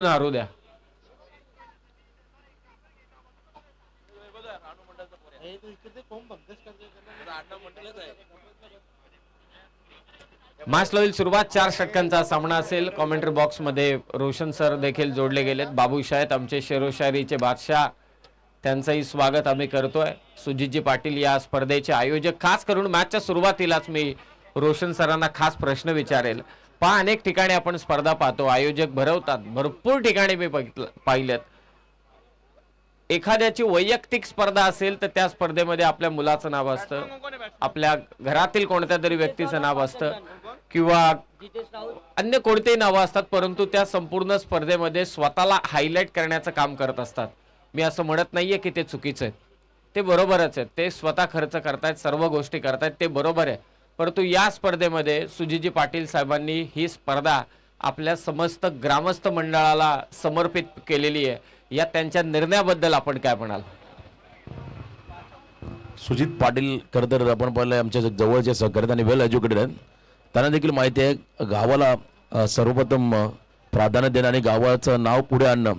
हारू द्या. मॅचला होईल सुरुवात. 4 षटकांचा सामना असेल. कॉमेंट्री बॉक्स मध्ये रोशन सर देखील जोडले गेलेत. बाबू शायद आमचे शेरोशायरीचे बादशाह, त्यांचंही स्वागत आम्ही करतोय. सुजितजी पाटील या स्पर्धेचे आयोजक. खास करून मॅचच्या सुरुवातीलाच मी रोशन सरांना खास प्रश्न विचारेल. अनेक ठिकाणी आपण स्पर्धा पाहतो, आयोजक भरवतात, भरपूर ठिकाणी मी पाहिलेत. एखाद्याची वैयक्तिक स्पर्धा असेल तर त्या स्पर्धेमध्ये आपल्या मुलाचं नाव असतं, आपल्या घरातील कोणत्या तरी व्यक्तीचं नाव असतं किंवा अन्य कोणतेही नावं असतात, परंतु त्या संपूर्ण स्पर्धेमध्ये स्वतःला हायलाइट करण्याचं काम करत असतात. मी असं म्हणत नाहीये की ते चुकीचं आहे, ते बरोबरच आहे. ते स्वतः खर्च करतायत, सर्व गोष्टी करतायत, ते बरोबर आहे. परंतु या स्पर्धेमध्ये सुजितजी पाटील साहेबांनी ही स्पर्धा आपल्या समस्त ग्रामस्थ मंडळाला समर्पित केलेली आहे. या त्यांच्या निर्णयाबद्दल आपण काय म्हणाल? सुजित पाटील खरं तर आपण पाहिलं आमच्या जवळचे सहकारी आणि वेल एज्युकेटेड आहेत. त्यांना देखील माहिती आहे गावाला सर्वप्रथम प्राधान्य देणं आणि गावाचं नाव पुढे आणणं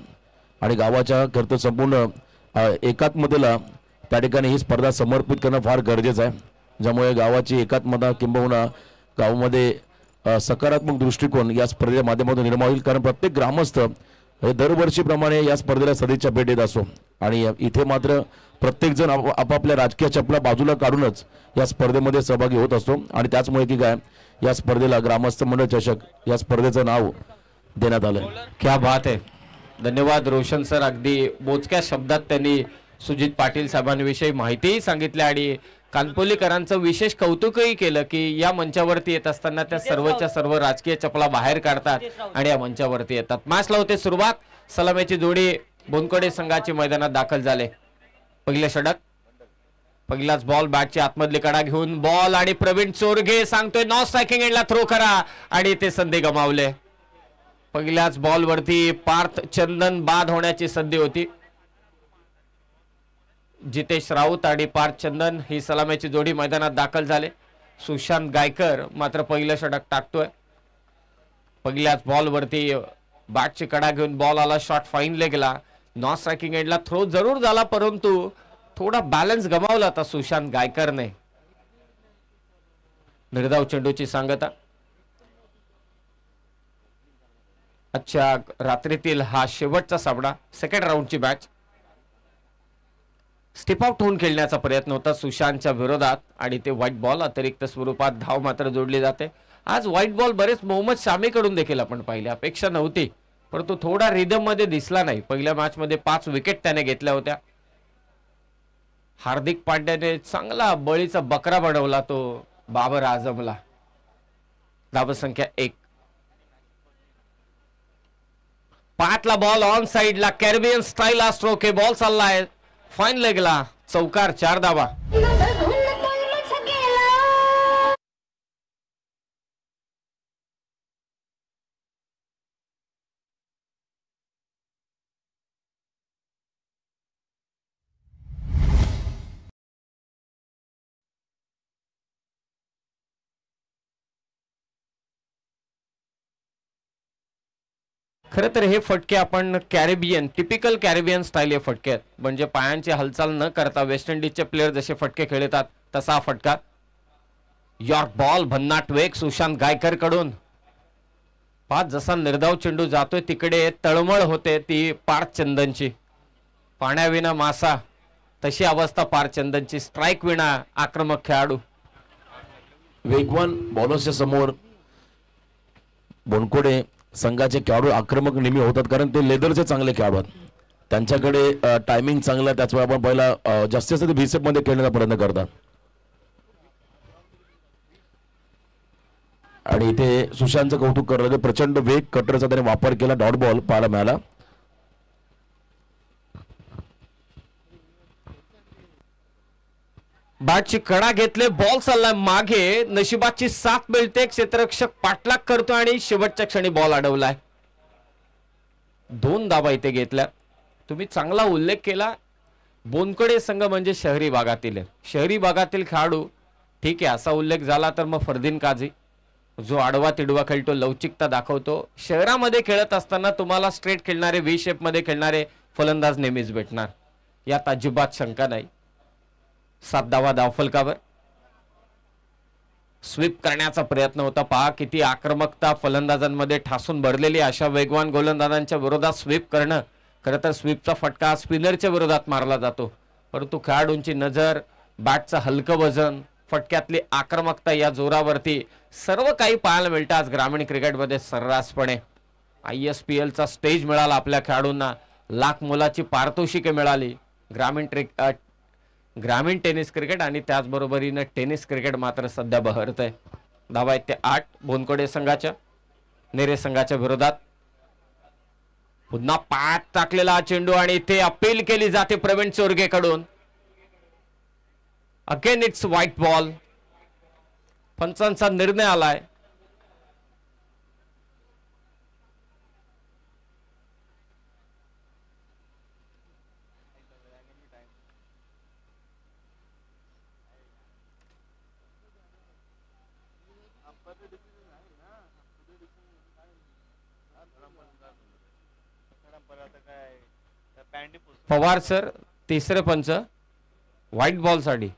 आणि गावाच्या खरं तर संपूर्ण एकात्मतेला त्या ठिकाणी ही स्पर्धा समर्पित करणं फार गरजेचं आहे. ज्यामुळे गावाची एकात्मता किंबहुना गावामध्ये सकारात्मक दृष्टिकोन या स्पर्धेच्या माध्यमातून निर्माण होईल. कारण प्रत्येक ग्रामस्थ हे दरवर्षीप्रमाणे या स्पर्धेला सदिच्छा भेट देत असतो आणि इथे मात्र प्रत्येक जण आपापल्या राजकीय चपला बाजूला काढूनच या स्पर्धेमध्ये सहभागी होत असतो आणि त्याचमुळे की काय या स्पर्धेला ग्रामस्थ मंडळ चषक या स्पर्धेचं नाव देण्यात आलं. क्या बात आहे. धन्यवाद रोशन सर. अगदी मोजक्या शब्दात त्यांनी सुजित पाटील साहेबांविषयी माहितीही सांगितली आणि कानपोलीकरांचं विशेष कौतुकही केलं की या मंचावरती येत असताना त्या सर्वच्या सर्व राजकीय चपला बाहेर काढतात आणि या मंचावरती येतात. मॅचला होते सुरुवात. सलामीची जोडी बोनकडे संघाची मैदानात दाखल झाले. पहिले षटक, पहिलाच बॉल, बॅटची आतमधली कडा घेऊन बॉल आणि प्रवीण चोरगे सांगतोय नॉन स्ट्रायकिंग एंडला थ्रो करा आणि ते संधी गमावले. पहिल्याच बॉलवरती पार्थ चंदन बाद होण्याची संधी होती. जितेश राऊत आणि पार्थ चंदन ही सलामीची जोडी मैदानात दाखल झाले. सुशांत गायकर मात्र पहिलं षटक टाकतोय. पहिल्याच बॉलवरती बॅटची कडा घेऊन बॉल आला, शॉट फाईन लेगला. नॉन स्ट्रायकिंग एंडला थ्रो जरूर झाला परंतु थोडा बॅलन्स गमावला होता सुशांत गायकरने. निर्धाव चेंडूची सांगता. आजच्या रात्रीतील हा शेवटचा सामना, सेकंड राऊंडची मॅच. स्टेप आउट होऊन खेळण्याचा प्रयत्न होता सुशांतच्या विरोधात आणि ते व्हाईट बॉल, अतिरिक्त स्वरूपात धाव मात्र जोडली जाते. आज व्हाईट बॉल बरेच मोहम्मद शामीकडून देखील आपण पाहिले. अपेक्षा नव्हती परंतु थोडा रिदम मध्ये दिसला नाही. पहिल्या मॅच मध्ये 5 विकेट त्याने घेतल्या होत्या. हार्दिक पांड्याने चांगला बळीचा बकरा बनवला तो बाबर आझमला. धावसंख्या 1. पाठला बॉल ऑन साइडला, कॅरिबियन स्टाईल हा स्ट्रोक आहे. बॉल चाललाय फाईन लेगला, चौकार, 4 धावा. खरं तर हे फटके आपण कॅरेबियन, टिपिकल कॅरेबियन स्टाईल हे फटके आहेत. म्हणजे पायांची हालचाल न करता वेस्ट इंडिजचे प्लेयर जसे फटके खेळतात तसा हा फटका. यॉर्क बॉल, भन्नाट वेग सुशांत गायकर कडून. जसा निर्धाव चेंडू जातोय तिकडे तळमळ होते ती पार्थ चंदनची. पाण्याविना मासा तशी अवस्था पार्थ चंदनची. स्ट्राईक विना आक्रमक खेळाडू. वेगवान बॉलर्सच्या समोर बोनकोडे संघाचे खेळाडू आक्रमक नेहमी होतात कारण ते लेदरचे चांगले खेळाडू आहेत. त्यांच्याकडे टायमिंग चांगला, त्याचमुळे आपण पहिला जास्तीत जास्त बीसेप मध्ये खेळण्याचा प्रयत्न करतात. आणि इथे सुशांतचं कौतुक करलं, प्रचंड वेग, कटरचा त्याने वापर केला. डॉट बॉल पाहायला मिळाला. बॅटची कडा घेतले, बॉल चाललाय मागे. नशिबाची साथ मिळते. क्षेत्ररक्षक पाठलाग करतो आणि शेवटच्या क्षणी बॉल अडवलाय. 2 धावा इथे घेतल्या. तुम्ही चांगला उल्लेख केला. बोनकडे संघ म्हणजे शहरी भागातील खेळाडू. ठीक आहे, असा उल्लेख झाला तर मग फरदीन काझी, जो आडवा तिडवा खेळतो, लवचिकता दाखवतो. शहरामध्ये खेळत असताना तुम्हाला स्ट्रेट खेळणारे, व्ही शेप मध्ये खेळणारे फलंदाज नेहमीच भेटणार, यात अजिबात शंका नाही. 7 धावा धावफलकावर. स्वीप करण्याचा प्रयत्न होता. पहा किती आक्रमकता फलंदाजांमध्ये ठासून भरलेली. अशा वेगवान गोलंदाजांच्या विरोधात स्वीप करणं, खरं तर स्वीपचा फटका स्पिनरच्या विरोधात मारला जातो, परंतु खेळाडूंची नजर, बॅटचं हलकं वजन, फटक्यातली आक्रमकता या जोरावरती सर्व काही पाहायला मिळतं आज ग्रामीण क्रिकेटमध्ये सर्रासपणे. ISPL चा स्टेज मिळाला आपल्या खेळाडूंना, लाख मोलाची पारितोषिके मिळाली. ग्रामीण टेनिस क्रिकेट आणि त्याचबरोबरीनं टेनिस क्रिकेट मात्र सध्या बहरत आहे. धावा आहेत ते 8 बोनकोडे संघाच्या. नेरे संघाच्या विरोधात पुन्हा पायात टाकलेला हा चेंडू आणि इथे अपील केली जाते प्रवीण चोरगे कडून. Again it's wide ball. पंचांचा निर्णय आलाय. पवार सर तिसरे पंच व्हाईट बॉल साठी.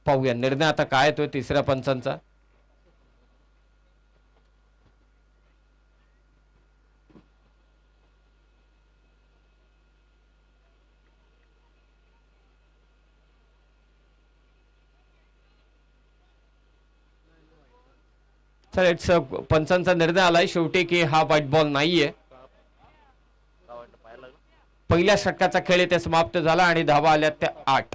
पाहूया निर्णय आता काय येतोय तिसऱ्या पंचांचा. तर इट्स पंचांचा निर्णय आलाय शेवटी की हा व्हाईट बॉल नाहीये. पहिल्या षटकाचा खेळ इथे समाप्त झाला आणि धावा आल्या त्या 8.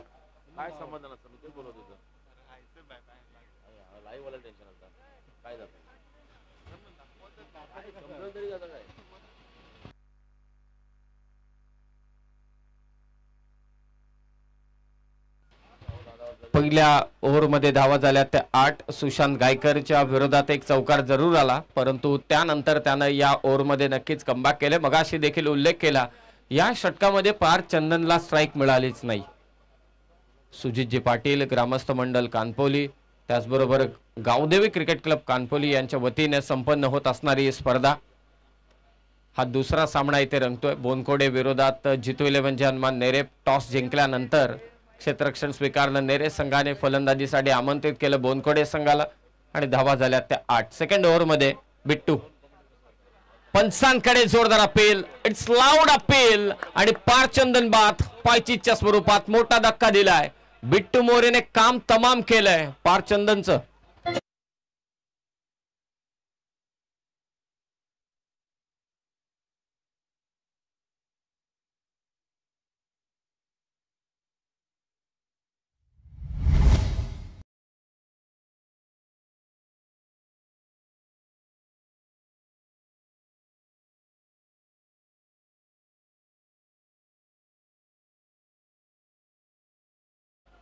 पहिल्या ओव्हरमध्ये धावा झाल्या त्या 8. सुशांत गायकरच्या विरोधात एक चौकार जरूर आला, परंतु त्यानंतर त्यानं या ओव्हरमध्ये नक्कीच कमबॅक केले. मगाशी देखील उल्लेख केला, या षटकामध्ये पार चंदनला स्ट्राईक मिळालीच नाही. सुजितजी पाटील, ग्रामस्थ मंडल कानपोली, त्याचबरोबर गावदेवी क्रिकेट क्लब कानपोली यांच्या वतीने संपन्न होत असणारी स्पर्धा. हा दुसरा सामना इथे रंगतोय. बोनकोडे विरोधात जितू 11 हनुमान नेरे. टॉस जिंकल्यानंतर क्षेत्ररक्षण स्वीकारलं नेरे संघाने. फलंदाजीसाठी आमंत्रित केलं बोनकोडे संघाला आणि धावा झाल्या त्या 8. सेकंड ओव्हर मध्ये बिट्टू. पंचांकडे जोरदार अपील. इट्स लाऊड अपील आणि पारचंदन बाद पायचीच्या स्वरूपात मोठा धक्का दिलाय. बिट्टू मोरेने काम तमाम केलंय पारचंदनचं.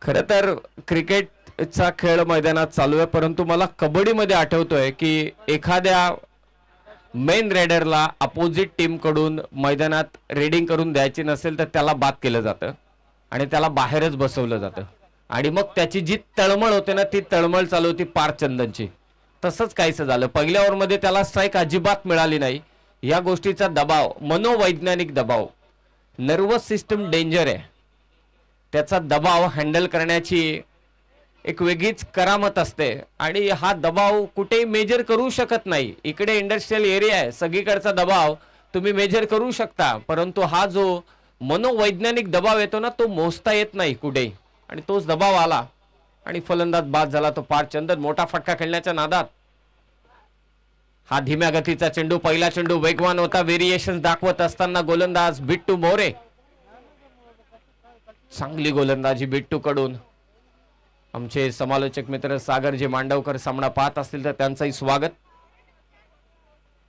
खरं तर क्रिकेटचा खेळ मैदानात चालू आहे, परंतु मला कबड्डीमध्ये आठवतोय की एखाद्या मेन रेडरला अपोजिट टीम कडून मैदानात रेडिंग करून द्यायची नसेल तर त्याला बाद केलं जातं आणि त्याला बाहेरच बसवलं जातं आणि मग त्याची जी तळमळ होते ना ती तळमळ चालू होती पारचंदनची. तसंच काहीसं झालं. पहिल्या ओव्हरमध्ये त्याला स्ट्राईक अजिबात मिळाली नाही. या गोष्टीचा दबाव, मनोवैज्ञानिक दबाव, नर्वस सिस्टम डेंजर आहे, त्याचा दबाव हँडल करण्याची एक वेगळीच करामत असते आणि हा दबाव कुठेही मेजर करू शकत नाही. इकडे इंडस्ट्रियल एरिया आहे, सगळीकडचा दबाव तुम्ही मेजर करू शकता, परंतु हा जो मनोवैज्ञानिक दबाव येतो ना तो मोजता येत नाही कुठेही, आणि तोच दबाव आला आणि फलंदाज बाद झाला तो पारचंदन. मोठा फटका खेळण्याच्या नादात हा धीम्या गतीचा चेंडू. पहिला चेंडू वेगवान होता. व्हेरिएशन दाखवत असताना गोलंदाज बिट्टू मोरे. चांगली गोलंदाजी बिट्टू कडून. आमचे समालोचक मित्र सागरजी मांडवकर सामना पाहत असतील तर त्यांचंही स्वागत.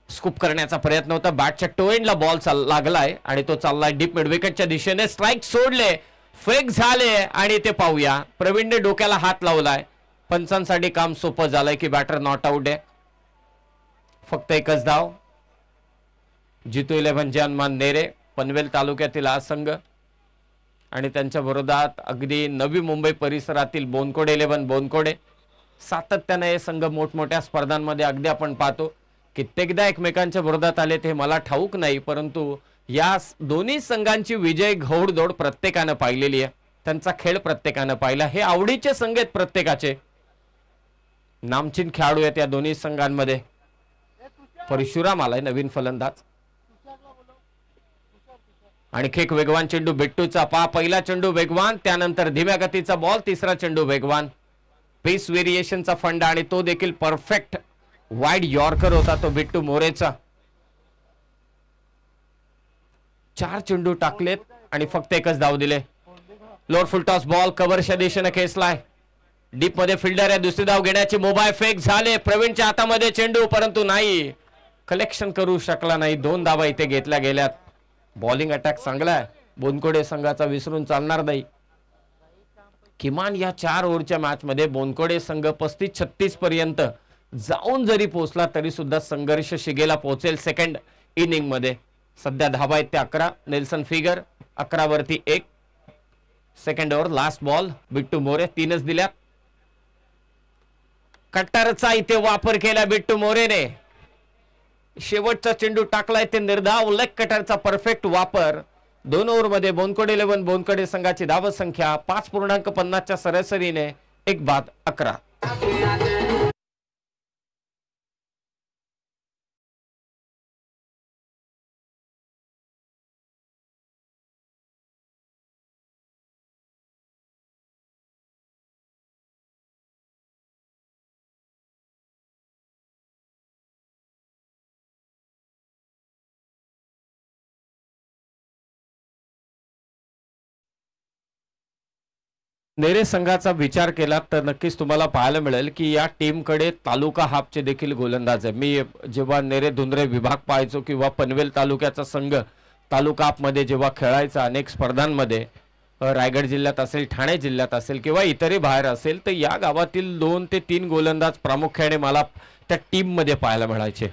स्कूप करण्याचा प्रयत्न होता. बॅटच्या टो एंडला बॉल लागलाय आणि तो चाललाय डीप मिड विकेटच्या दिशेने. स्ट्राईक सोडले, फेक झाले आणि ते पाहूया. प्रवीणने डोक्याला हात लावलाय. पंचांसाठी काम सोपं झालंय की बॅटर नॉट आउट आहे. फक्त एकच धाव. जितू 11 जानमान नेरे, पनवेल तालुक्यातील हा संघ आणि त्यांच्या विरोधात अगदी नवी मुंबई परिसरातील बोनकोडे 11 बोनकोडे सातत्याने हे संघ मोठमोठ्या स्पर्धांमध्ये अगदी आपण पाहतो कित्येकदा एकमेकांच्या विरोधात आले ते मला ठाऊक नाही, परंतु या दोन्ही संघांची विजय घौडदौड प्रत्येकानं पाहिलेली आहे, त्यांचा खेळ प्रत्येकानं पाहिला. हे आवडीचे संघ आहेत प्रत्येकाचे, नामचीन खेळाडू आहेत या दोन्ही संघांमध्ये. परशुराम आलाय नवीन फलंदाज. आणखी एक वेगवान चेंडू बिट्टूचा. पहिला चेंडू वेगवान, त्यानंतर धीम्या गतीचा बॉल, तिसरा चेंडू वेगवान. पेस व्हेरिएशनचा फंडा आणि तो देखील परफेक्ट वाईड यॉर्कर होता तो बिट्टू मोरेचा. 4 चेंडू टाकलेत आणि फक्त एकच धाव दिले. लोअर फुल टॉस बॉल कव्हरच्या दिशेने खेचलाय. डीप मध्ये फिल्डर आहे, दुसरी धाव घेण्याची मोबाईल फेक झाले. प्रवीणच्या हातामध्ये चेंडू, परंतु नाही कलेक्शन करू शकला नाही. 2 धावा इथे घेतल्या गेल्यात. बॉलिंग अटॅक चांगला आहे बोनकोडे संघाचा, विसरून चालणार नाही. किमान या 4 ओव्हरच्या मॅच मध्ये बोनकोडे संघ 35-36 पर्यंत जाऊन जरी पोहोचला तरी सुद्धा संघर्ष शिगेला पोहोचेल सेकंड इनिंग मध्ये. सध्या धावा आहेत ते 11. नेल्सन फिगर 11 वरती 1. Second over last ball. Bittu More 3च दिल्यात. कट्टरचा इथे वापर केला बिट्टू मोरेने. शेवटचा चेंडू टाकलाय ते निर्धाव लेग कटरचा परफेक्ट वापर. 2 ओव्हर मध्ये बोनकोडे 11 बोनकोडे संघाची धाव संख्या 5.50 च्या सरासरीने 1 बाद 11. नेरे संघाचा विचार केला तर नक्कीच तुम्हाला पाहायला मिळेल की या टीमकडे तालुका हाफचे देखील गोलंदाज आहे. मी जेव्हा नेरे धुंद्रे विभाग पाहायचो किंवा पनवेल तालुक्याचा संघ तालुका हाफमध्ये जेव्हा खेळायचा अनेक स्पर्धांमध्ये, रायगड जिल्ह्यात असेल, ठाणे जिल्ह्यात असेल किंवा इतरही बाहेर असेल, तर या गावातील 2 ते 3 गोलंदाज प्रामुख्याने मला त्या टीम मध्ये पाहायला मिळायचे.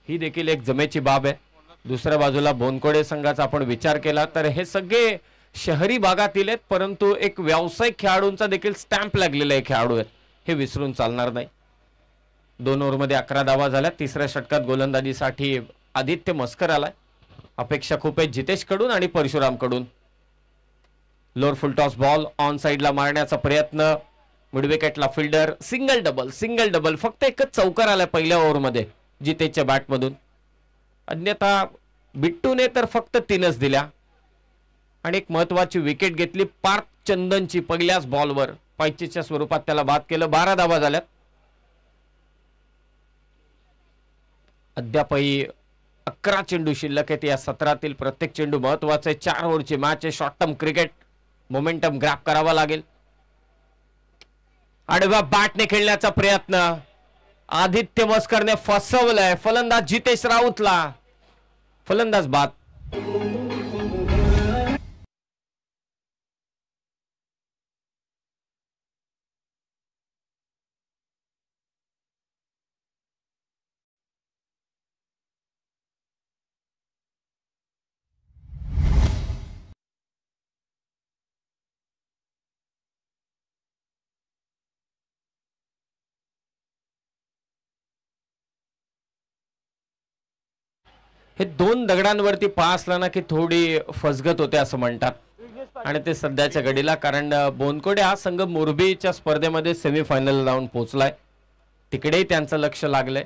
ही देखील एक जमेची बाब आहे. दुसऱ्या बाजूला बोनकोडे संघाचा आपण विचार केला तर हे सगळे शहरी भागातील आहेत, परंतु एक व्यावसायिक खेळाडूंचा देखील स्टॅम्प लागलेला आहे खेळाडू आहेत, हे विसरून चालणार नाही. 2 ओव्हर मध्ये 11 धावा झाल्या. तिसऱ्या षटकात गोलंदाजीसाठी आदित्य मस्कर आलाय. अपेक्षा खूप आहे जितेश कडून आणि परशुराम कडून. Lower full toss ball on साइडला मारण्याचा प्रयत्न. मिड विकेटला फिल्डर. सिंगल डबल फक्त एकच चौकार आलाय पहिल्या ओव्हर मध्ये जितेशच्या बॅटमधून. अन्यथा बिट्टूने तर फक्त 3च दिल्या आणि एक महत्वाची विकेट घेतली पार्थ चंदनची पहिल्याच बॉलवर. पायचीच्या स्वरूपात त्याला बाद केलं. 12 धावा झाल्यात. अद्यापही 11 चेंडू शिल्लक आहेत. या 17तील प्रत्येक चेंडू महत्वाचा आहे. 4 ओव्हरची मॅच आहे. Short term cricket. Momentum grab करावा लागेल. आडव्या बॅटने खेळण्याचा प्रयत्न. आदित्य मस्करने फसवलंय फलंदाज जितेश राऊतला. फलंदाज बाद. हे 2 दगडांवरती पा असला ना की थोडी फसगत होते असं म्हणतात, आणि ते सध्याच्या घडीला, कारण बोनकोडे हा संघ मोरबीच्या स्पर्धेमध्ये सेमीफायनल जाऊन पोहोचलाय. तिकडेही त्यांचं लक्ष लागलंय,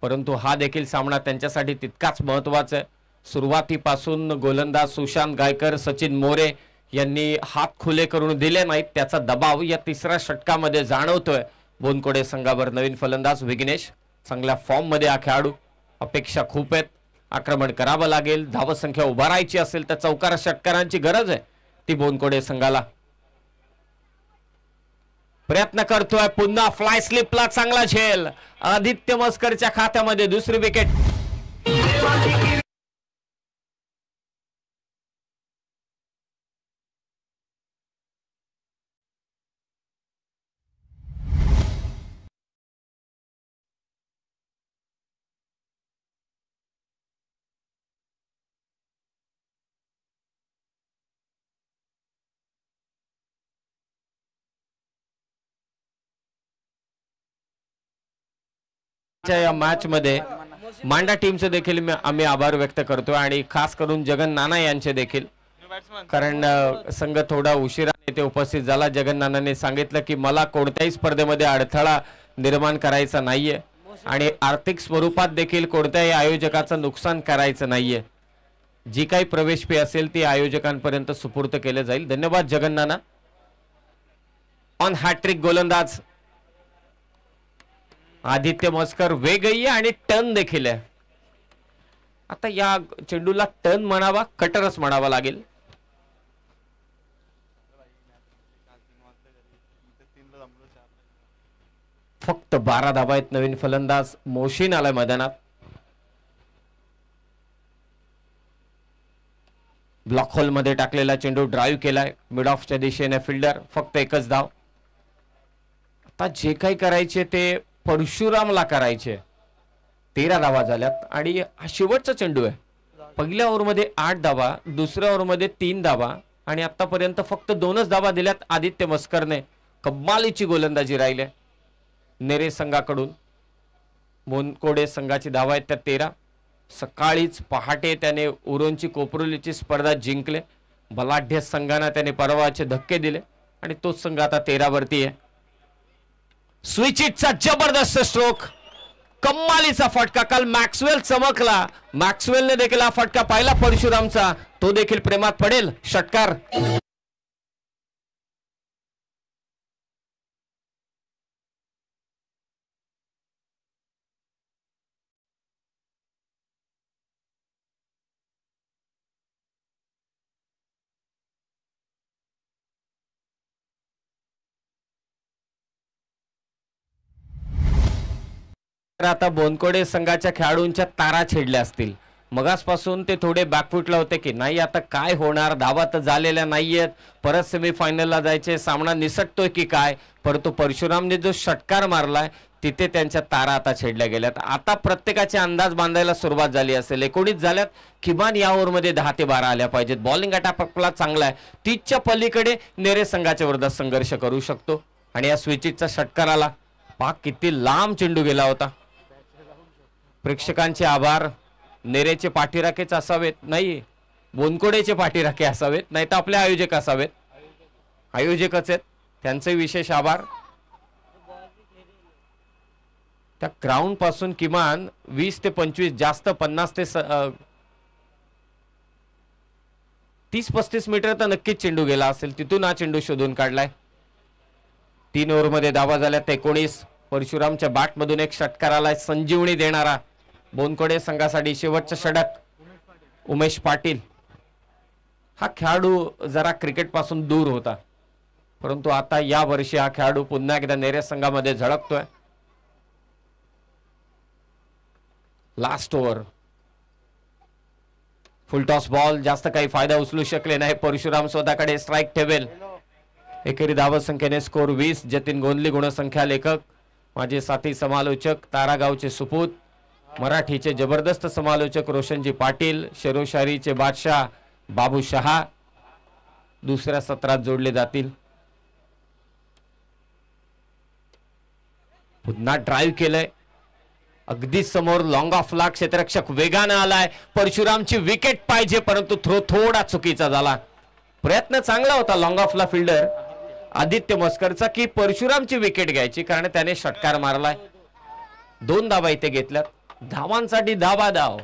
परंतु हा देखील सामना त्यांच्यासाठी तितकाच महत्वाचा आहे. सुरुवातीपासून गोलंदाज सुशांत गायकर, सचिन मोरे यांनी हात खुले करून दिले नाहीत. त्याचा दबाव या तिसऱ्या षटकामध्ये जाणवतोय बोनकोडे संघावर. नवीन फलंदाज विघ्नेश चांगल्या फॉर्म मध्ये हा खेळाडू. अपेक्षा खूप आहेत. आक्रमण करावं लागेल. धावसंख्या उभारायची असेल तर चौकार षटकारांची गरज आहे ती बोनकोडे संघाला. प्रयत्न करतोय पुन्हा फ्लाय स्लिपला चांगला झेल. आदित्य मस्करच्या खात्यामध्ये 2री विकेट. या मॅच मध्ये मांडा टीमचे देखील आम्ही आभार व्यक्त करतोय आणि खास करून जगन नाना यांचे देखील, कारण संघ थोडा उशिरा ते उपस्थित झाला. जगन नानाने सांगितलं की मला कोणत्याही स्पर्धेमध्ये अडथळा निर्माण करायचा नाहीये आणि आर्थिक स्वरूपात देखील कोणत्याही आयोजकाचं नुकसान करायचं नाहीये. जी काही प्रवेश फी असेल ती आयोजकांपर्यंत सुपूर्त केले जाईल. धन्यवाद जगन नाना. ऑन हॅट्रिक गोलंदाज आदित्य मस्कर वेगही आणि टर्न देखील आहे. आता या चेंडूला टर्न म्हणावा कटरच म्हणावा लागेल. फक्त 12 धावा आहेत. नवीन फलंदाज मोशीन आलाय मैदानात. ब्लॉक होल मध्ये टाकलेला चेंडू ड्राईव्ह केलाय मिड ऑफच्या दिशेने फिल्डर. फक्त एकच धाव. आता जे काही करायचे ते परशुरामला करायचे. 13 धावा झाल्यात आणि हा शेवटचा चेंडू आहे. पहिल्या ओव्हरमध्ये 8 धावा, दुसऱ्या ओव्हरमध्ये 3 धावा आणि आतापर्यंत फक्त 2च धावा दिल्यात आदित्य मस्करने. कमालीची गोलंदाजी राहिली नेरे संघाकडून. मोनकोडे संघाची धावा आहेत त्या 13. सकाळीच पहाटे त्याने उरोंची कोपरुलीची स्पर्धा जिंकले. बलाढ्य संघांना त्याने परवाचे धक्के दिले आणि तोच संघ आता 13 वरती आहे. स्विचिटचा जबरदस्त स्ट्रोक, कमालीचा फटका. काल मॅक्सवेल चमकला. मॅक्सवेलने देखील हा फटका पाहिला परशुरामचा. तो देखील प्रेमात पडेल. षटकार. आता बोनकोडे संघाच्या खेळाडूंच्या तारा छेडल्या असतील. मगासपासून ते थोडे बॅकफुटला होते की नाही आता काय होणार, धावा तर झालेल्या नाहीयेत, परत सेमीफायनलला जायचे, सामना निसटतोय की काय. परंतु परशुरामने जो षटकार मारलाय तिथे त्यांच्या तारा आता छेडल्या गेल्यात. आता प्रत्येकाचे अंदाज बांधायला सुरुवात झाली असेल. 19 झाल्यात. किमान या ओव्हरमध्ये 10 ते 12 आल्या पाहिजेत. बॉलिंग अटॅक आपला चांगला आहे. 30च्या पलीकडे नेरे संघाच्या विरोधात संघर्ष करू शकतो. आणि या स्विचिटचा षटकाराला पाक किती लांब चेंडू गेला होता. प्रेक्षकांचे आभार. नेरेचे पाठीराखेच असावेत, नाही बोनकोडेचे पाठीराखे असावेत, नाही तर आपले आयोजक असावेत. आयोजकच आहेत, त्यांचे विशेष आभार. त्या ग्राउंड पासून किमान 20 ते 25 जास्त 50 ते 30-35 मीटर तर नक्कीच चेंडू गेला असेल. तिथून हा चेंडू शोधून काढलाय. 3 ओव्हरमध्ये धावा झाल्यात 19. परशुरामच्या बॅटमधून एक षटकार आलाय संजीवनी देणारा. बोनकोडे संघासाठी शेवटचा षटक उमेश पाटील. हा खेळाडू जरा क्रिकेट पासून दूर होता, परंतु आता या वर्षी हा खेळाडू पुन्हा एकदा नेरे संघामध्ये झळकतोय. Last over full toss ball. जास्त काही फायदा उचलू शकले नाही. परशुराम स्वतःकडे स्ट्राईक ठेवेल. एकेरी धावा संख्येने स्कोर 20. जतीन गोंदली गुणसंख्या लेखक, माझे साथी समालोचक तारागावचे सुपूत, मराठीचे जबरदस्त समालोचक रोशनजी पाटील, शेरोशारीचे बादशाह बाबू शहा दुसऱ्या सत्रात जोडले जातील. पुन्हा ड्राईव्ह केलंय अगदी समोर. लॉंग ऑफला क्षेत्ररक्षक वेगाने आलाय. परशुरामची विकेट पाहिजे, परंतु थ्रो थोडा चुकीचा झाला. प्रयत्न चांगला होता लॉंग ऑफला फिल्डर आदित्य मस्करचा की परशुरामची विकेट घ्यायची, कारण त्याने षटकार मारलाय. 2 धावा इथे घेतल्यात. धावांसाठी धावा धाव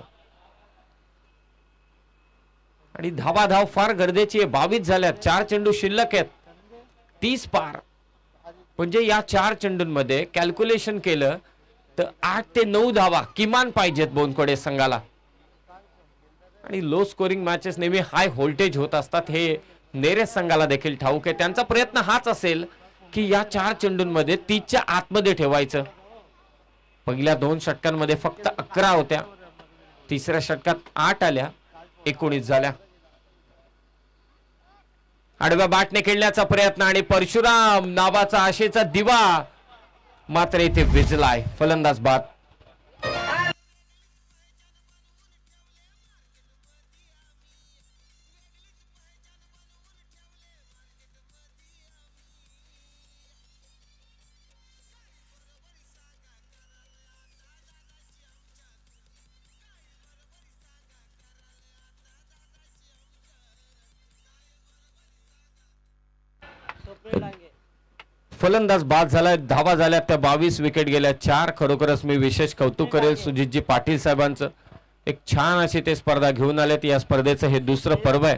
आणि धावा धाव फार गरजेची आहे. 22 झाल्यात. 4 चेंडू शिल्लक आहेत. 30 पार. म्हणजे या 4 चेंडूंमध्ये कॅल्क्युलेशन केलं तर 8 ते 9 धावा किमान पाहिजेत बोनकोडे संघाला. आणि लो स्कोरिंग मॅचेस नेहमी हाय व्होल्टेज होत असतात, हे नेरे संघाला देखील ठाऊक आहे. त्यांचा प्रयत्न हाच असेल की या 4 चेंडूंमध्ये 30च्या आतमध्ये ठेवायचं. पहिल्या 2 षटकांमध्ये फक्त 11 होत्या. तिसऱ्या षटकात 8 आल्या. 19 झाल्या. आडव्या बॅटने खेळण्याचा प्रयत्न आणि परशुराम नावाचा आशेचा दिवा मात्र इथे विझलाय. फलंदाज बाद. फलंदाज बाद झालाय, धावा झाल्या त्या 22 विकेट गेल्या 4. खरोखरच मी विशेष कौतुक करेल सुजितजी पाटील साहेबांचं. एक छान अशी ते स्पर्धा घेऊन आलेत. या स्पर्धेचं हे दुसरं पर्व आहे.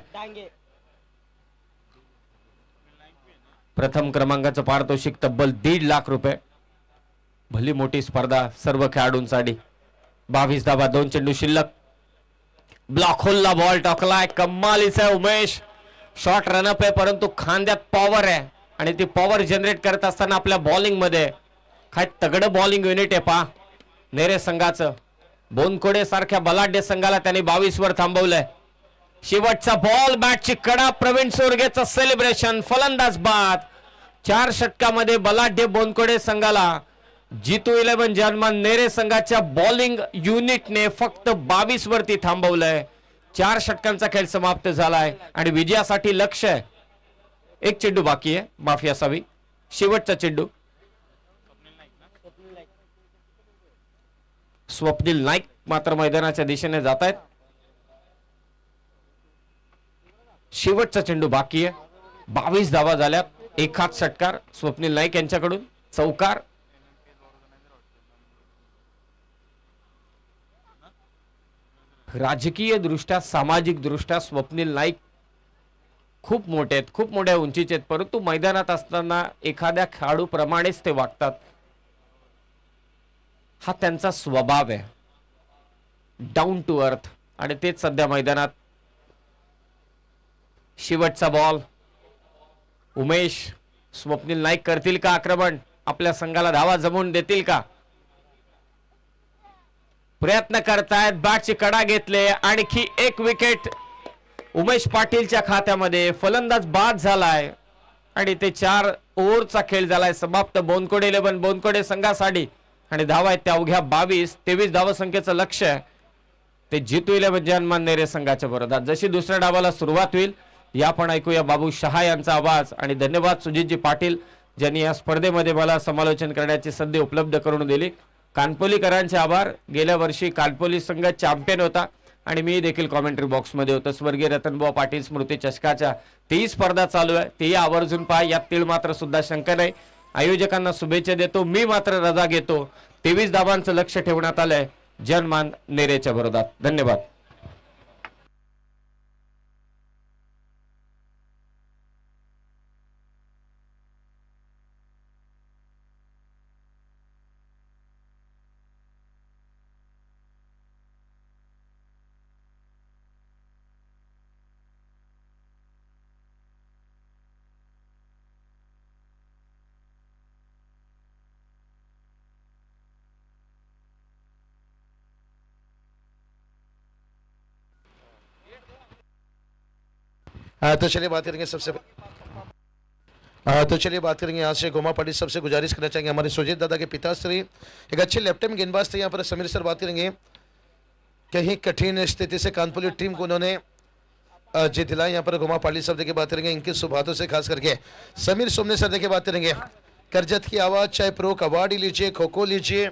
प्रथम क्रमांकाचं पारितोषिक तब्बल 1.5 लाख रुपये. भली मोठी स्पर्धा सर्व खेळाडूंसाठी. 22 धावा, 2 चेंडू शिल्लक. ब्लॉक होलला बॉल टाकलाय, कमालीचा उमेश. शॉर्ट रनअप आहे परंतु खांद्यात पॉवर आहे आणि ती पॉवर जनरेट करत असताना आपल्या बॉलिंग मध्ये काय तगडं बॉलिंग युनिट आहे पहा नेरे संघाचं. बोनकोडे सारख्या बलाढ्य संघाला त्यांनी 22 वर थांबवलंय. शेवटचा बॉल, बॅटची कडा, प्रवीण सोरगेचं सेलिब्रेशन. फलंदाज बाद. 4 षटकामध्ये बलाढ्य बोनकोडे संघाला जीतू 11 जर्मन नेरे संघाच्या बॉलिंग युनिटने फक्त 22 वरती थांबवलंय. 4 षटकांचा खेळ समाप्त झालाय आणि विजयासाठी लक्ष्य आहे. 1 चेंडू बाकी आहे, माफी असावी. शेवटचा चेंडू. स्वप्नील नाईक मात्र मैदानाच्या दिशेने जात आहेत. शेवटचा चेंडू बाकी आहे. 22 धावा झाल्यात. एकाच षटकार स्वप्नील नाईक यांच्याकडून. चौकार. राजकीय दृष्ट्या, सामाजिक दृष्ट्या स्वप्नील नाईक खूप मोठे आहेत, खूप मोठ्या उंचीचे आहेत, परंतु मैदानात असताना एखाद्या खेळाडू प्रमाणेच ते वागतात. हा त्यांचा स्वभाव आहे, डाऊन टू अर्थ, आणि तेच सध्या मैदानात. शेवटचा बॉल. उमेश, स्वप्नील नाईक करतील का आक्रमण? आपल्या संघाला धावा जमवून देतील का? प्रयत्न करतायत. बॅटची कडा घेतले. आणखी 1 विकेट उमेश पाटीलच्या खात्यामध्ये. फलंदाज बाद झालाय आणि ते 4 ओव्हरचा खेळ झालाय समाप्त. बोनकोडे 11 बोनकोडे संघासाठी आणि धावा आहेत त्या अवघ्या 22. 23 धावसंख्येचं लक्ष्य आहे ते जीतू 11 जर्मन नेरे संघाच्या विरोधात. जशी दुसऱ्या डावाला सुरुवात होईल या पण ऐकूया बाबू शहा यांचा आवाज. आणि धन्यवाद सुजितजी पाटील ज्यांनी या स्पर्धेमध्ये मला समालोचन करण्याची संधी उपलब्ध करून दिली. कानपोलीकरांचे आभार. गेल्या वर्षी कानपोली संघ चॅम्पियन होता आणि मी देखील कॉमेंट्री बॉक्समध्ये होतो. स्वर्गीय रतनबुवा पाटील स्मृती चषकाच्या 30 स्पर्धा चालू आहे, तेही आवर्जून पहा. यात तीळ मात्र सुद्धा शंका नाही. आयोजकांना शुभेच्छा देतो. मी मात्र रजा घेतो. 23 धावांचं लक्ष ठेवण्यात आलंय जर्मन नेरेच्या विरोधात. धन्यवाद. तो चलिए बात करेंगे बात करेंगे यहाँ से गोमा पाटिल सबसे गुजारिश करना चाहेंगे हमारे सुजीत दादा के पिताश्री एक अच्छे लेफ्ट हैंड गेंदबाज थे। यहाँ पर समीर सर बात करेंगे कहीं कठिन स्थिति से कानपुर टीम को उन्होंने जीत दिलाई। यहाँ पर गोमा पाटिल सब देखिए बात करेंगे इनकी सुबातों से खास करके समीर सोमने सर देखिए बात करेंगे करजत की आवाज़, चाहे प्रो कबड्डी लीजिए, खो खो लीजिए,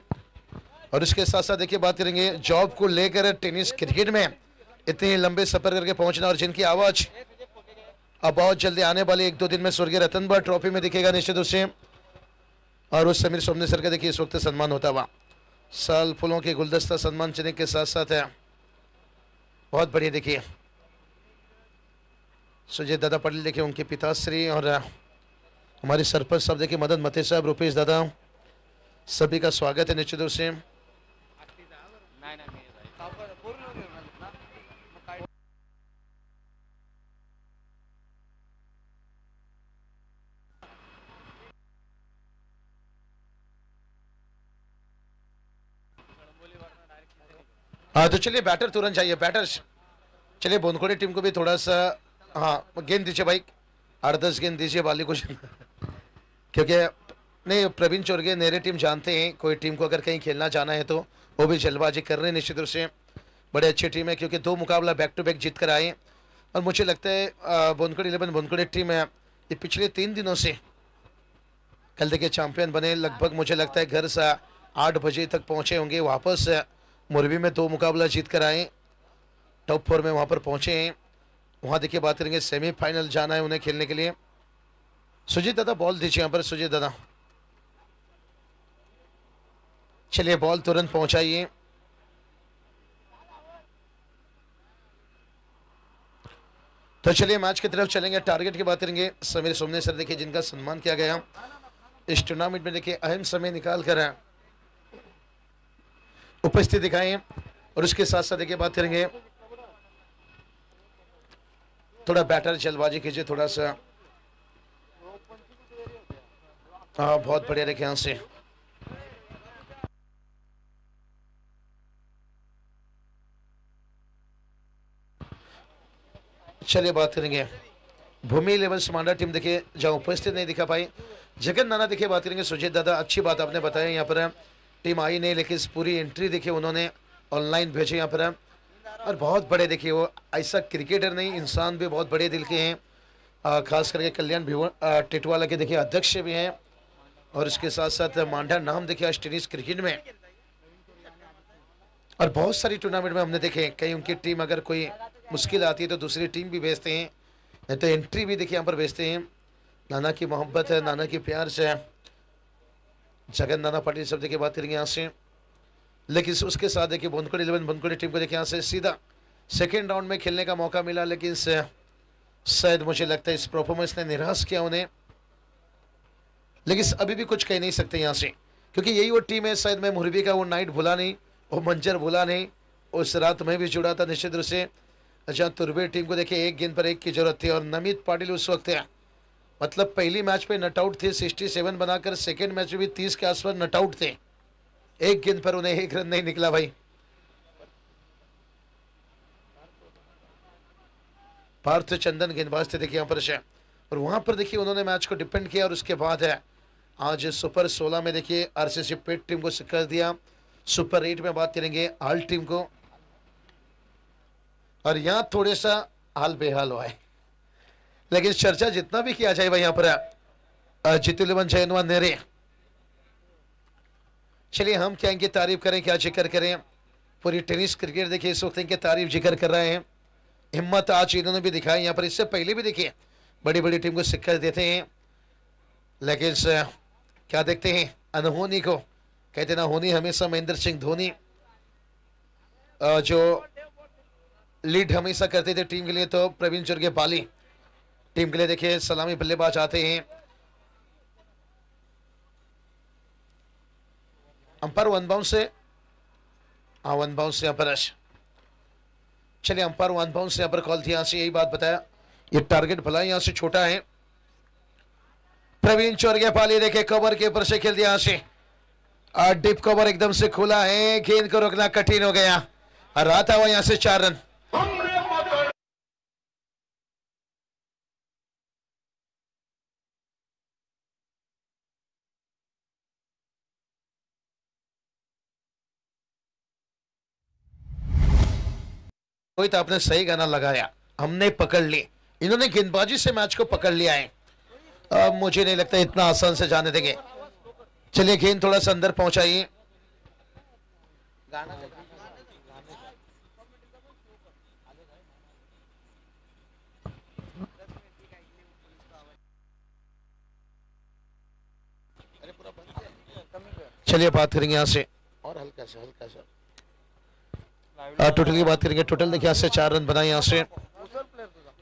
और उसके साथ साथ देखिए बात करेंगे जॉब को लेकर टेनिस क्रिकेट में इतने लंबे सफर करके पहुंचना, और जिनकी आवाज़ अब बहुत जल्दी आने वाले 1-2 दिन में स्वर्गीय रतनबुआ ट्रॉफी में दिखेगा निश्चित रूप से। और उस समीर सोमने सर का देखिए इस वक्त सम्मान होता हुआ साल फूलों के गुलदस्ता सम्मान चिन्ह के साथ साथ है। बहुत बढ़िया देखिए सुजीत दादा पाटिल देखिए उनके पिताश्री और हमारे सरपंच साहब देखिए मदन मते साहब, रुपेश दादा, सभी का स्वागत है निश्चित रूप से। हाँ तो चलिए बैटर तुरंत चाहिए, बैटर्स चलिए। बोनकोड़े टीम को भी थोड़ा सा हाँ गेंद दीजिए भाई, 8-10 गेंद दीजिए बाली कुछ क्योंकि नहीं प्रवीण चोरगे नेरे टीम जानते हैं कोई टीम को अगर कहीं खेलना जाना है तो वो भी जल्दबाजी कर रहे हैं निश्चित रूप से। बड़े अच्छी टीम है क्योंकि 2 मुकाबला बैक टू बैक जीत कर आए, और मुझे लगता है बोनकोड़े 11 बोनकोड़े टीम है ये पिछले 3 दिनों से कल देखिए चैंपियन बने। लगभग मुझे लगता है घर से 8 बजे तक पहुँचे होंगे, वापस मोरबी में 2 मुकाबला जीत कर आए, टॉप 4 में वहाँ पर पहुँचे हैं। वहाँ देखिए बात करेंगे सेमीफाइनल जाना है उन्हें खेलने के लिए। सुजीत दादा बॉल दीजिए यहाँ पर, सुजीत दादा। चलिए बॉल तुरंत पहुंचाइए। तो चलिए मैच की तरफ चलेंगे, टारगेट की बात करेंगे। समीर सोमने सर देखिए जिनका सम्मान किया गया इस टूर्नामेंट में, देखिए अहम समय निकाल कर उपस्थिति दिखाएं। और उसके साथ साथ देखिए बात करेंगे, थोड़ा बैटर जल्दबाजी कीजिए थोड़ा सा। हाँ बहुत बढ़िया देखिए यहाँ से। चलिए बात करेंगे भूमि लेवल समांडा टीम, देखिए जहां उपस्थित नहीं दिखा पाई। जगन नाना देखिए बात करेंगे। सुजीत दादा अच्छी बात आपने बताया, यहाँ पर टीम आई नहीं लेकिन इस पूरी एंट्री देखिए उन्होंने ऑनलाइन भेजे यहाँ पर। और बहुत बड़े देखिए वो ऐसा क्रिकेटर नहीं, इंसान भी बहुत बड़े दिल के हैं। खास करके कल्याण टिटवाला के देखिए अध्यक्ष भी हैं। और इसके साथ साथ मांडा नाम देखिए आज टेनिस क्रिकेट में, और बहुत सारी टूर्नामेंट में हमने देखे कहीं उनकी टीम अगर कोई मुश्किल आती है तो दूसरी टीम भी भेजते हैं, नहीं तो एंट्री भी देखिए यहाँ पर भेजते हैं। नाना की मोहब्बत है, नाना की प्यार से है। जगन नाना पाटिल सब देखिए बात करेंगे यहाँ से। लेकिन उसके साथ देखिए बनकोड़ 11 बनकोड़ टीम को देखिए यहाँ से सीधा सेकेंड राउंड में खेलने का मौका मिला, लेकिन शायद मुझे लगता है इस परफॉर्मेंस ने निराश किया उन्हें। लेकिन अभी भी कुछ कह नहीं सकते यहाँ से, क्योंकि यही वो टीम है। शायद मैं मुरबी का वो नाइट भूला नहीं, वो मंजर भूला नहीं। उस रात में भी जुड़ा था निश्चित रूप से, जहाँ तुर्बे टीम को देखिए एक गेंद पर एक की जरूरत थी। और नमित पाटिल उस वक्त है, मतलब पहली मैच पे नट आउट थे 67 बनाकर, सेकेंड मैच में भी 30 के आसपास नट आउट थे। एक गेंद पर उन्हें एक रन नहीं निकला भाई। पार्थ चंदन गेंदबाज थे देखिए यहाँ पर से, और वहां पर देखिए उन्होंने मैच को डिपेंड किया। और उसके बाद है आज सुपर 16 में देखिए आरसीसी पेट टीम को शिकस्त दिया। सुपर 8 में बात करेंगे आल टीम को, और यहाँ थोड़े सा हाल बेहाल हुआ है। लेकिन चर्चा जितना भी किया जाए भाई यहाँ पर जितुलवन जयनवा नेरे, चलिए हम क्या इनकी तारीफ करें, क्या जिक्र करें। पूरी टेनिस क्रिकेट देखिए इस वक्त इनके तारीफ जिक्र कर रहे हैं। हिम्मत आज इन्होंने भी दिखाई यहाँ पर, इससे पहले भी देखिए बड़ी बड़ी टीम को शिकस्त देते हैं। लेकिन क्या देखते हैं अनहोनी को, कहते ना होनी हमेशा महेंद्र सिंह धोनी जो लीड हमेशा करते थे टीम के लिए, तो प्रवीण चुरगे पाली टीम के लिए देखिए सलामी बल्लेबाज आते हैं। अंपायर वन बाउंस से, हाँ वन बाउंस से यहाँ पर। चलिए अंपायर वन बाउंस से यहाँ पर कॉल थी, यहाँ से यही बात बताया। ये टारगेट भला यहाँ से छोटा है। प्रवीण चौरगे पाली देखे कवर के ऊपर से खेल दिया यहाँ से, डिप कवर एकदम से खुला है, गेंद को रोकना कठिन हो गया। और आता हुआ यहाँ से 4 रन। रोहित आपने सही गाना लगाया, हमने पकड़ ली। इन्होंने गेंदबाजी से मैच को पकड़ लिया है। अब मुझे नहीं लगता इतना आसान से जाने देंगे। चलिए गेंद थोड़ा सा अंदर पहुंचाइए। चलिए बात करेंगे यहाँ से, और हल्का सा टोटल की बात करेंगे। टोटल देखिए यहाँ से 4 रन बनाए यहाँ से।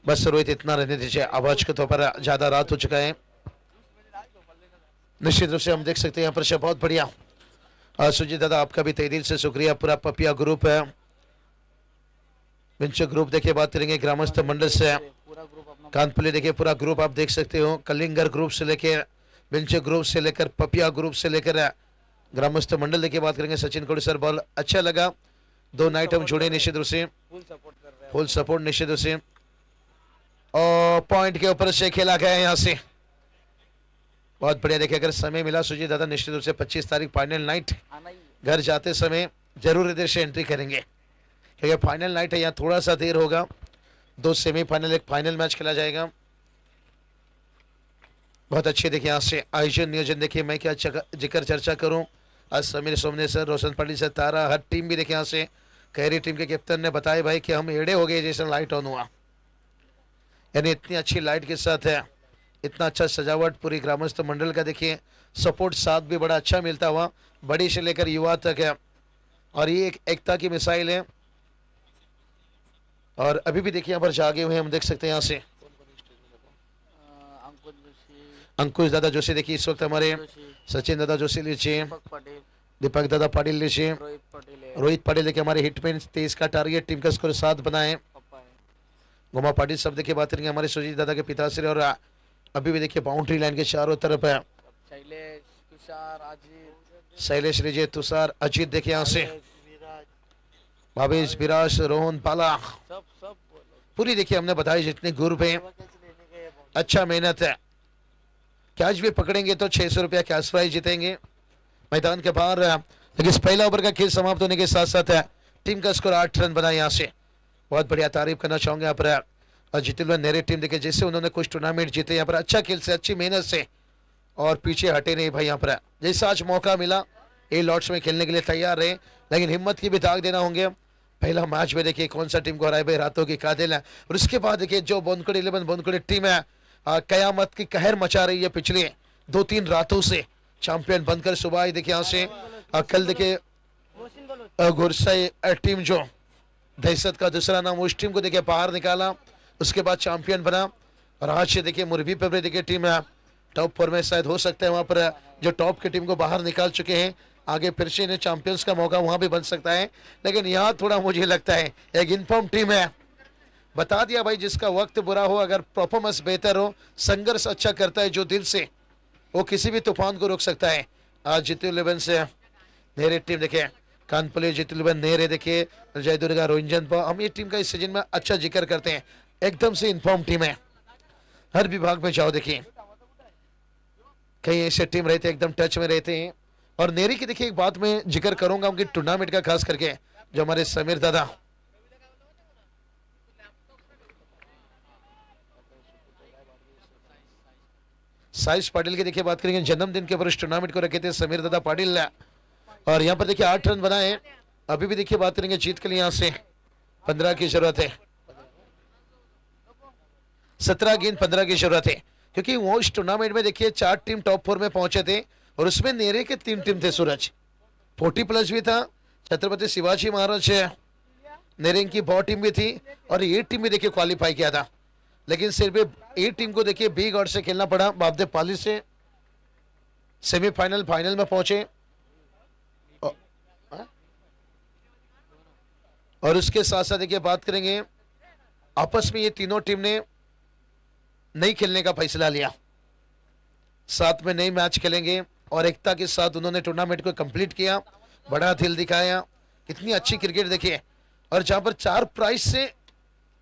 बस रोहित इतना रहने दीजिए, आवाज के तौर पर ज्यादा रात हो चुका है। निश्चित रूप से हम देख सकते हैं यहाँ पर से बहुत बढ़िया। सुजीत दादा आपका भी तहे दिल से शुक्रिया। पूरा पपिया ग्रुप है, विंचो ग्रुप देखिए बात करेंगे ग्रामस्थ मंडल से, कानपुली देखिए पूरा ग्रुप आप देख सकते हो। कलिंगर ग्रुप से लेकर विंचो ग्रुप से लेकर पपिया ग्रुप से लेकर ग्रामस्थ मंडल देखिए बात करेंगे। सचिन कोड़ी सर बॉल अच्छा लगा, 2 नाइट हम जुड़े निश्चित रूप से, फुल सपोर्ट निश्चित रूप से। और पॉइंट के ऊपर से खेला गया यहाँ से, बहुत बढ़िया। देखिए अगर समय मिला सुजीत दादा निश्चित रूप से 25 तारीख फाइनल नाइट घर जाते समय जरूर इधर से एंट्री करेंगे, क्योंकि फाइनल नाइट है। यहाँ थोड़ा सा देर होगा, 2 सेमीफाइनल 1 फाइनल मैच खेला जाएगा। बहुत अच्छे देखिए यहाँ से आयोजन नियोजन देखिए, मैं क्या जिक्र चर्चा करूँ। आज समीर सोमने सर, रोशन पाटिल सर, तारा, हर टीम भी देखिए यहाँ से। खैरी टीम के कैप्टन ने बताया भाई कि हम एड़े हो गए जैसे लाइट ऑन हुआ, यानी इतनी अच्छी लाइट के साथ है इतना अच्छा सजावट पूरी ग्रामस्थ मंडल का देखिए सपोर्ट साथ भी बड़ा अच्छा मिलता हुआ बड़ी से लेकर युवा तक है और ये एक एकता की मिसाइल है और अभी भी देखिए यहाँ पर जागे हुए हम देख सकते हैं यहाँ से अंकुश दादा जोशी देखिए इस वक्त हमारे सचिन दादा जोशी लीजिए दीपक दादा पाटिल लीजिए रोहित पाटिल देखिए हमारे हिटमैन 23 का टारगेट टीम का स्कोर 7 बनाए गोमा पाटिल सब देखिए बात करेंगे हमारे सुजीत दादा के पिताश्री और अभी भी देखिए बाउंड्री लाइन के चारों तरफ है शैलेश लीजिए तुषार अजीत देखिए यहाँ से भावेश विराज रोहन पाला पूरी देखिए हमने बताया जितने ग्रुप है अच्छा मेहनत है कैच भी पकड़ेंगे तो 600 रुपया कैश प्राइज जीतेंगे मैदान के बाहर लेकिन इस पहला ओवर का खेल समाप्त होने के साथ साथ टीम का स्कोर 8 रन बना यहाँ से बहुत बढ़िया तारीफ करना चाहूंगा यहाँ पर जीते हुए नेरे टीम देखिए जैसे उन्होंने कुछ टूर्नामेंट जीते यहाँ पर अच्छा खेल से अच्छी मेहनत से और पीछे हटे नहीं भाई यहाँ पर जैसा आज मौका मिला ए लॉट्स में खेलने के लिए तैयार रहे लेकिन हिम्मत की भी दाग देना होंगे पहला मैच में देखिए कौन सा टीम को हराए भाई रातों की कादिल है और उसके बाद देखिए जो बोनकुड़ 11 बोनकुड़ टीम है कयामत की कहर मचा रही है पिछले 2-3 रातों से चैंपियन बनकर सुबह आई देखिए यहाँ से कल देखिए गुरसाई टीम जो दहशत का दूसरा नाम उस टीम को देखिए बाहर निकाला उसके बाद चैंपियन बना और आज से देखिए मुरबी पे देखिए टीम है टॉप 4 में शायद हो सकता है वहां पर जो टॉप की टीम को बाहर निकाल चुके हैं आगे फिर से इन्हें चैंपियंस का मौका वहां भी बन सकता है लेकिन यहाँ थोड़ा मुझे लगता है एक इनफॉर्म टीम है बता दिया भाई जिसका वक्त बुरा हो अगर परफॉर्मेंस बेहतर हो संघर्ष अच्छा करता है जो दिल से वो किसी भी तूफान को रोक सकता है आज जीतू 11 से नेरे टीम देखिए कानपुर जीतू 11 नेरे देखिए जय दुर्गा रोहिंजन पर हम ये टीम का इस सीजन में अच्छा जिक्र करते हैं एकदम से इन्फॉर्म टीम है हर विभाग में जाओ देखिए कई ऐसे टीम रहते हैं एकदम टच में रहते हैं और नेरी की देखिए एक बात मैं जिक्र करूंगा उनकी टूर्नामेंट का खास करके जो हमारे समीर दादा साइश पाटिल की देखिए बात करेंगे जन्मदिन के ऊपर इस टूर्नामेंट को रखे थे समीर दादा पाटिल और यहाँ पर देखिए 8 रन बनाए अभी भी देखिए बात करेंगे जीत के लिए यहाँ से 15 की जरूरत है 17 गेंद 15 की जरूरत है क्योंकि वो इस टूर्नामेंट में देखिए 4 टीम टॉप 4 में पहुंचे थे और उसमें नेरे के 3 टीम थे सूरज 40+ भी था छत्रपति शिवाजी महाराज नेरे की बहुत टीम भी थी और ये टीम भी देखिए क्वालिफाई किया था लेकिन सिर्फ ए टीम को देखिए बी गॉड से खेलना पड़ा बाबदे पाली से सेमीफाइनल फाइनल में पहुंचे और उसके साथ साथ देखिए बात करेंगे आपस में ये तीनों टीम ने नहीं खेलने का फैसला लिया साथ में नई मैच खेलेंगे और एकता के साथ उन्होंने टूर्नामेंट को कंप्लीट किया बड़ा दिल दिखाया इतनी अच्छी क्रिकेट देखिए और जहां पर 4 प्राइज से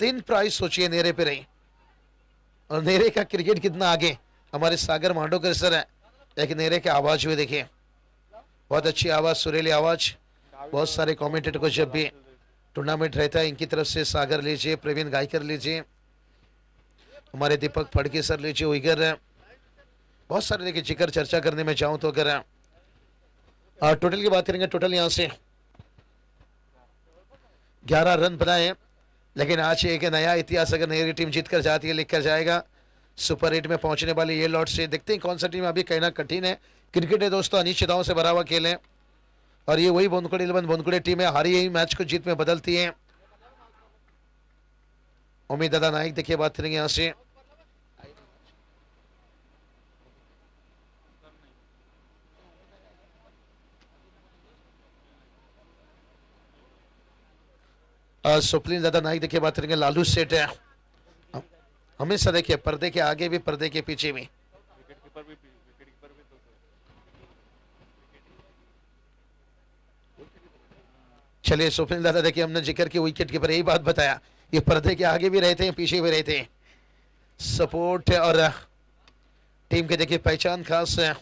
3 प्राइज सोचिए नेरे पे रही और नेरे का क्रिकेट कितना आगे हमारे सागर मांडोकर सर है एक नेरे के आवाज हुए देखिए बहुत अच्छी आवाज सुरीली आवाज बहुत सारे कमेंटेटर को जब भी टूर्नामेंट रहता है इनकी तरफ से सागर लीजिए प्रवीण गायकर लीजिए हमारे दीपक फड़के सर लीजिए उइगर बहुत सारे देखिए जिक्र चर्चा करने में चाहूं तो अगर टोटल की बात करेंगे टोटल यहां से 11 रन बनाए लेकिन आज एक नया इतिहास अगर नई टीम जीत कर जाती है लिख कर जाएगा सुपर 8 में पहुंचने वाली ये लॉट से देखते हैं कौन सा टीम अभी कहना कठिन है क्रिकेट है दोस्तों अनिश्चितताओं से भरा हुआ खेल है और ये वही बोनकुड़े 11 बोनकुड़े टीम है हारी यही मैच को जीत में बदलती है उम्मीद दादा नाइक देखिए बात करेंगे यहां से सुप्रीम दादा नाइक देखिए बात करेंगे लालू सेठ है हमेशा देखिए पर्दे के आगे भी पर्दे के पीछे भी चलिए सुप्रीम दादा देखिए हमने जिक्र की विकेट कीपर यही बात बताया ये पर्दे के आगे भी रहते हैं पीछे भी रहते हैं सपोर्ट और टीम के देखिए पहचान खास है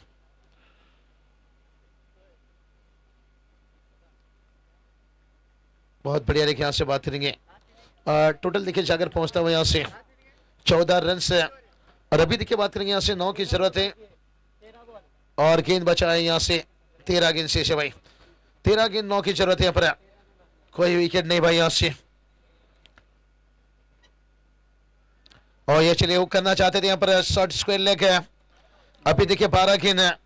बहुत बढ़िया देखिए यहाँ से बात करेंगे टोटल देखिए जाकर पहुंचता हुआ यहाँ से 14 रन से और अभी देखिए बात करेंगे यहाँ से 9 की जरूरत है और गेंद बचा है यहाँ से 13 गेंद शेष है भाई 13 गेंद 9 की जरूरत है यहाँ पर कोई विकेट नहीं भाई यहाँ से और ये चलिए वो करना चाहते थे यहाँ पर शॉर्ट स्क्वायर लेग है। अभी देखिए 12 गेंद है।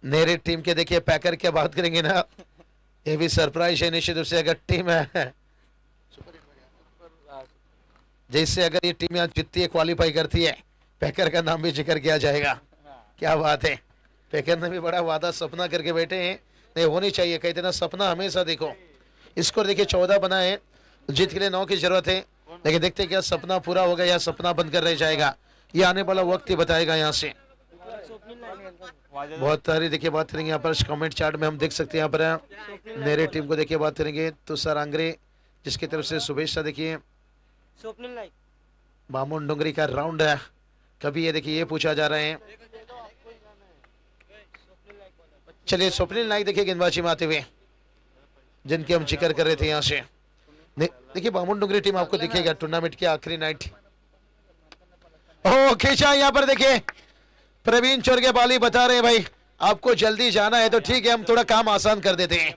मेरी टीम के देखिए पैकर क्या बात करेंगे ना, ये भी सरप्राइज है निश्चित रूप से। अगर टीम है जैसे अगर ये टीम यहाँ जीतती है, क्वालिफाई करती है, पैकर का नाम भी जिक्र किया जाएगा। क्या बात है, पैकर ने भी बड़ा वादा सपना करके बैठे हैं। नहीं होनी चाहिए, कहते ना सपना हमेशा देखो। स्कोर देखिए 14 बना है, जीत के लिए 9 की जरूरत है, लेकिन देखते हैं क्या सपना पूरा होगा या सपना बंद कर रह जाएगा, ये आने वाला वक्त ही बताएगा। यहाँ से बहुत सारी देखिए बात करेंगे यहाँ पर कमेंट चार्ट में हम देख सकते हैं। यहाँ पर मेरे टीम को देखिए बात करेंगे तुषार आंग्रे, जिसकी तरफ से शुभेच्छा। देखिए बामुन डोंगरी का राउंड है। कभी ये देखिए ये पूछा जा रहा है, चलिए स्वप्निल नाइक देखिए गेंदबाजी में आते हुए, जिनके हम जिक्र कर रहे थे। यहाँ से देखिए बामुन डोंगरी टीम आपको दिखेगा टूर्नामेंट की आखिरी नाइट। ओ खींचा यहाँ पर देखिए प्रवीण चोरगे बाली बता रहे हैं भाई आपको जल्दी जाना है तो ठीक है, हम थोड़ा काम आसान कर देते हैं।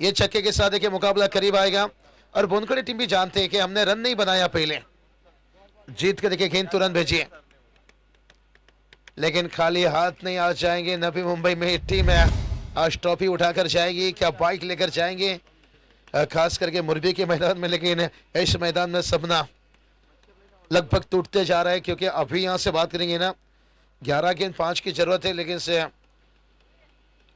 ये छक्के के साथ देखिए मुकाबला करीब आएगा। और बोनखड़ी टीम भी जानते हैं कि हमने रन नहीं बनाया पहले, जीत के देखिए गेंद तुरंत भेजिए, लेकिन खाली हाथ नहीं आ जाएंगे। नवी मुंबई में टीम है, आज ट्रॉफी उठाकर जाएगी, क्या बाइक लेकर जाएंगे, खास करके मुरबी के मैदान में। लेकिन इस मैदान में सपना लगभग टूटते जा रहा है, क्योंकि अभी यहां से बात करेंगे ना 11 गेंद 5 की जरूरत है, लेकिन से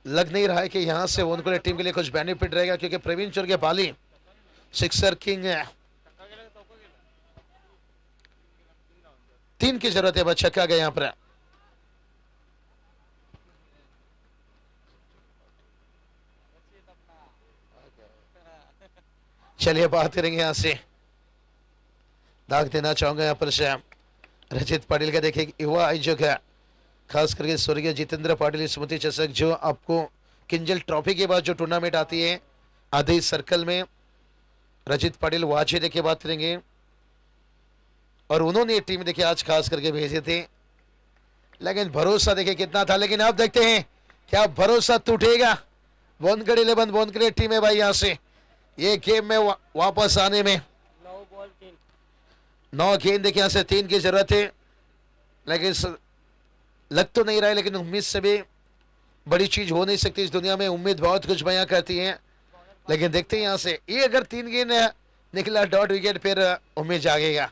लग नहीं रहा है कि यहां से उनको टीम के लिए कुछ बेनिफिट रहेगा, क्योंकि प्रवीण चोरगे बाली सिक्सर किंग है। 3 की जरूरत है, बस छक्का गया यहाँ पर। चलिए बात करेंगे यहां से, दाग देना चाहूंगा यहाँ पर से रचित पाटिल का देखिए युवा आयोजक है, खास करके स्वर्गीय जितेंद्र पाटिल स्मृति चषक, जो आपको किंजल ट्रॉफी के बाद जो टूर्नामेंट आती है आधे सर्कल में, रचित पाटिल वाचे देखिए बात करेंगे। और उन्होंने टीम देखिए आज खास करके भेजे थे, लेकिन भरोसा देखिए कितना था। लेकिन आप देखते हैं क्या भरोसा टूटेगा। बोनखड़ी 11 बोनखड़ी टीम है भाई, यहाँ से ये गेम में वापस आने में 9 गेंद देखिए यहाँ से 3 की जरूरत है, लेकिन लग तो नहीं रहा है, लेकिन उम्मीद से भी बड़ी चीज हो नहीं सकती इस दुनिया में। उम्मीद बहुत कुछ बयां करती है, लेकिन देखते हैं यहाँ से ये अगर 3 गेंद निकला डॉट विकेट, फिर उम्मीद जागेगा।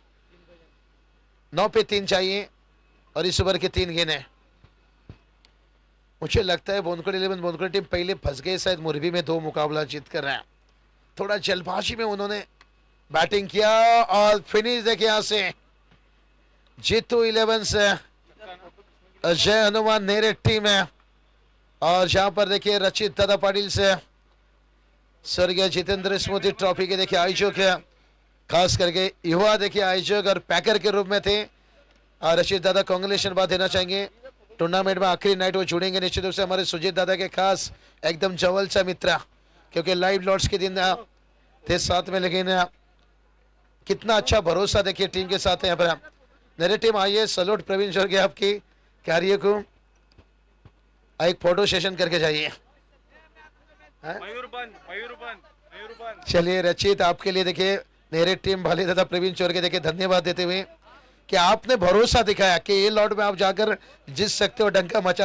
9 पे 3 चाहिए और इस ओवर के 3 गेंद है। मुझे लगता है बोनखड़ी 11 बोनखड़ी टीम पहले फंस गए शायद मुरबी में 2 मुकाबला जीत कर रहे हैं। थोड़ा जल्दबाजी में उन्होंने बैटिंग किया और फिनिश देखिए यहाँ से जीतू 11 से अजय हनुमान नेरे टीम है। और जहां पर देखिए रचित दादा पाटिल से स्वर्गीय जितेंद्र स्मृति ट्रॉफी के देखिए आयोजक है, खास करके युवा देखिए आयोजक और पैकर के रूप में थे। और रचित दादा कांग्रेचुलेशन बात देना चाहेंगे, टूर्नामेंट में आखिरी नाइट वो जुड़ेंगे निश्चित रूप से हमारे सुजीत दादा के खास एकदम जवलचा मित्र, क्योंकि लाइव लॉर्ड्स के दिन थे साथ में। लेकिन कितना अच्छा भरोसा देखिए टीम के साथ है यहाँ पर। मेरी टीम आइए, सलूट प्रवीण चोरगे आपकी कार्य को, एक फोटो सेशन करके जाइए। चलिए रचित आपके लिए देखिए मेरे टीम भाली तथा प्रवीण चोरगे देखिए धन्यवाद देते हुए कि आपने भरोसा दिखाया कि ये लॉट में आप जाकर जीत सकते हो, डंका मचा